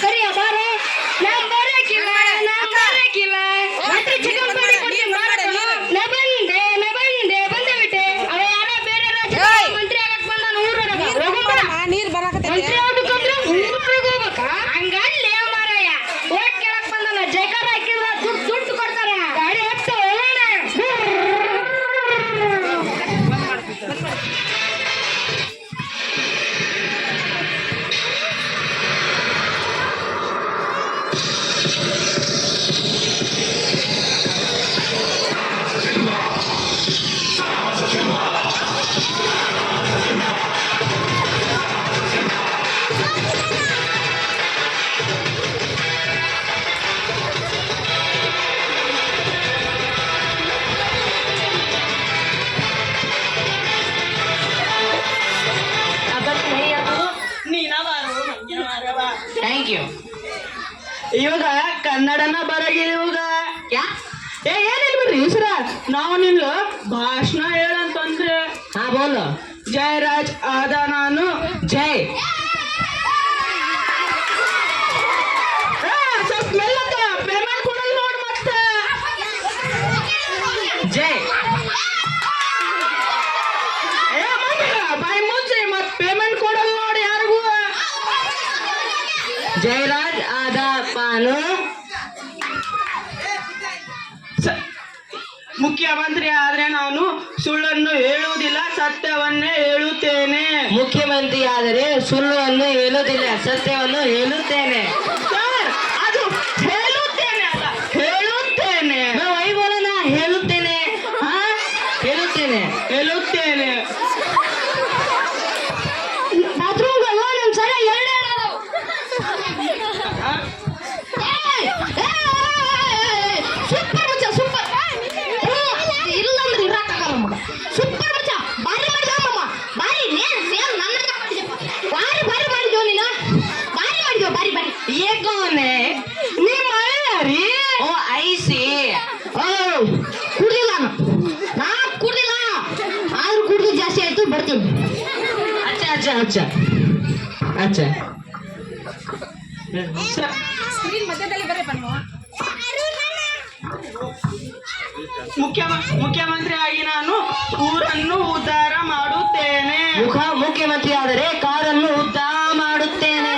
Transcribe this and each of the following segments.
ಕರಿಯ ಬಾರೋ ನಮ್ ಬರಕಿಲ್ಲ ನಮ್ ಬರಕಿಲ್ಲ ರಾತ್ರಿ ಚಿಕನ್ ಪೌಡಿ ಕೊಡ್ತೀನಿ ಬಾರೋ ನಾ ಬಂದೆ ಬಂದೆ ಬಿಟ್ಟೆ ಅವ ಯಾರೋ ಬೇರೆ ರಾಜ್ಯ ಮಂತ್ರಿ ಆಗಕ್ ಬಂದಾನ ಊರೊಳಗ ಹೋಗೋಣ ನೀರ್ ಬರಾಕತ್ತೈತಿ ಮಂತ್ರಿ ಆಗ್ಬೇಕಂದ್ರೆ ಊರಿಗೆ ಹೋಗ್ಬೇಕಾ ಹಂಗಲ್ಲೇ ಮಾರಾಯ ಓಟ್ ಕೇಳಕ್ ಬಂದಾನ ಜೈಕಾರ ಹಾಕಿದ್ರ ದುಡ್ಡು ಕೊಡ್ತಾರ ಗಾಡಿ ಹತ್ತು ಹೋಗೋಣ ಥ್ಯಾಂಕ್ ಯು. ಇವಾಗ ಕನ್ನಡನ ಬರಗಿಲ್ಲ ಇವಾಗ ಏನಿಲ್ಲ ಬಿಡ್ರಿ ಸರ ನಾವು ನಿಲ್ಲ ಭಾಷಣ ಹೇಳಂತಂದ್ರೆ ಹಾ ಬೋಲು ಜಯರಾಜ್ ಆದ ನಾನು ಜೈ ಸ್ವಲ್ಪ ಮೆಲ್ಲಕ ಪೇಮೆಂಟ್ ಕೊಡಲ್ ನೋಡ್ ಮತ್ತೆ ಜೈ ಬಾಯಿ ಮುಚ್ಚಿ ಮತ್ ಪೇಮೆಂಟ್ ಕೊಡಲ್ ನೋಡಿ ಯಾರಿಗೂ ಜಯರಾಜ್ ಆದ ಪಾನು ಮುಖ್ಯಮಂತ್ರಿ ಆದ್ರೆ ನಾನು ಸುಳ್ಳನ್ನು ಹೇಳುವುದಿಲ್ಲ ಸತ್ಯವನ್ನೇ ಹೇಳುತ್ತೇನೆ. ಮುಖ್ಯಮಂತ್ರಿ ಆದರೆ ಸುಳ್ಳನ್ನು ಹೇಳುವುದಿಲ್ಲ ಸತ್ಯವನ್ನು ಹೇಳುತ್ತೇನೆ. ಸರ್ ಅದು ಹೇಳುತ್ತೇನೆ ಅಲ್ಲ ಹೇಳುತ್ತೇನೆ. ವೈಬೋಲನ ಹೇಳುತ್ತೇನೆ ಹೇಳುತ್ತೇನೆ ಹೇಳುತ್ತೇನೆ. ಬಾತ್ರೂಮ್ಗಳು ನಮ್ ಸರ ಎರಡೇ ಸೂಪರ್ ಮಚ್ಚ ಸೂಪರ್ ಇಲ್ಲಂದ್ರೆ ಇರಾಕಲ್ಲ ಮಗ ಸೂಪರ್ ಮಚ್ಚ ಬಾರಿ ಮಾಡಿದಮ್ಮ ಬಾರಿ ಬಾರಿ ಬಾರಿ ಮಾಡಿದ್ಯೋ ನೀನು ಬಾರಿ ಮಾಡಿದ್ಯೋ ಬಾರಿ ಬಾರಿ ಏಕೋನೆ ನಿಮ್ಮ ರೀ ಓ ಐಸಿ ಓ ಕುಡ್ದಿಲ್ಲ ನಾ ಕುಡ್ದಿಲ್ಲ ಆದ್ರೂ ಕುಡ್ದು ಜಾಸ್ತಿ ಆಯ್ತು ಬರ್ತೀನಿ. ಅಚ್ಚ ಅಚ್ಚ ಅಚ್ಚ ಅಚ್ಚ ಸ್ಕ್ರೀನ್ ಮಧ್ಯದಲ್ಲಿ ಬರೇ ಬನ್ನಿ ಮುಖ್ಯಮಂತ್ರಿ ಆಗಿ ನಾನು ಊರನ್ನು ಉದ್ಧಾರ ಮಾಡುತ್ತೇನೆ. ಮುಖ್ಯಮಂತ್ರಿ ಆದರೆ ಕಾರನ್ನು ಉದ್ಧಾರ ಮಾಡುತ್ತೇನೆ.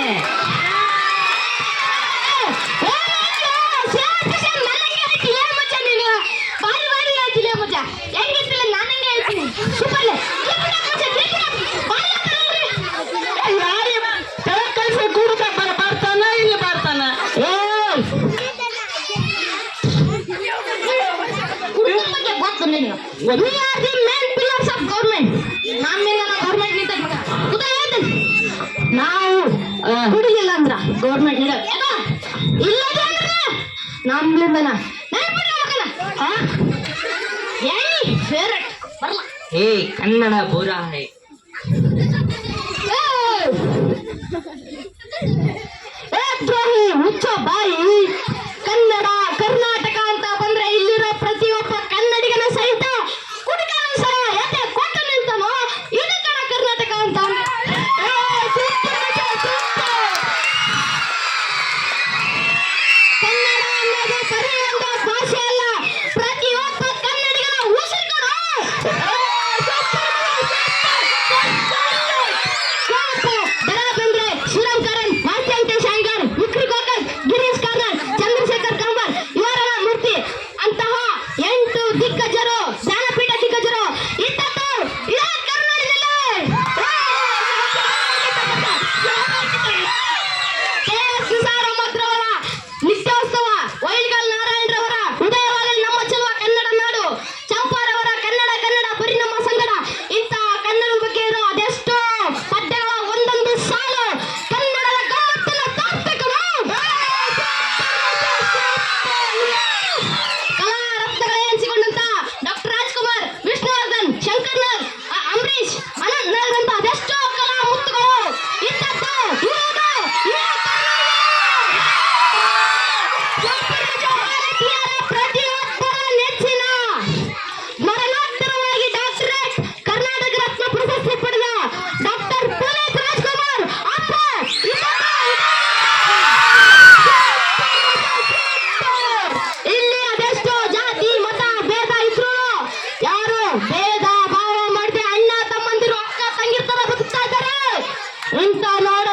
ಬರ್ತಾನ ಇಲ್ಲಿ ಬರ್ತಾನ We are the main pillars of government. Government ನಿಂತ ನಾವು ಕುಡಿಲಿಲ್ಲ ಅಂದ್ರ ಗೌರ್ಮೆಂಟ್ ಇಲ್ಲ ನಮ್ಲಿಂದನ ಫೇವ್ರೆಟ್ ಬರಲ್ಲ ಹೇ ಕನ್ನಡ ಬೂರ ಹೇ ದ್ರೋಹಿ ಹುಚ್ಚ ಬಾಯಿ ಕನ್ನಡ ಕರ್ನಾಟಕ ಅಂತ ಬಂದ್ರೆ ಇಲ್ಲಿರೋ ಪ್ರತಿಯೊಬ್ಬ ಕನ್ನಡಿಗನ ಸಹಿತ ಕುಡುಕನ ಸಹ ಎದೆ ಕೊಟ್ಟು ನಿಂತನೋ ಇದು ಕಣ ಕರ್ನಾಟಕ ಅಂತ. ಕನ್ನಡ ಅನ್ನೋದು ಬರೀ ಒಂದು ಭಾಷೆ ಅಲ್ಲ ಪ್ರತಿಯೊಬ್ಬ ಕನ್ನಡಿಗನ ಉಸಿರು ದರ ಬಂದ್ರೆ ಶ್ರೀರಾಮ್ ಕರಣ್ ಮಾಸ್ತಿ ಶಾಂಕರ್ ವಿಕ್ರಿ ಗೋಕಲ್ ಗಿರೀಶ್ ಕಾರ್ನಾಡ್ ಚಂದ್ರಶೇಖರ್ ಕಂಬರ್ ಇವರೆಲ್ಲ ಇಂಥ ನಾಡ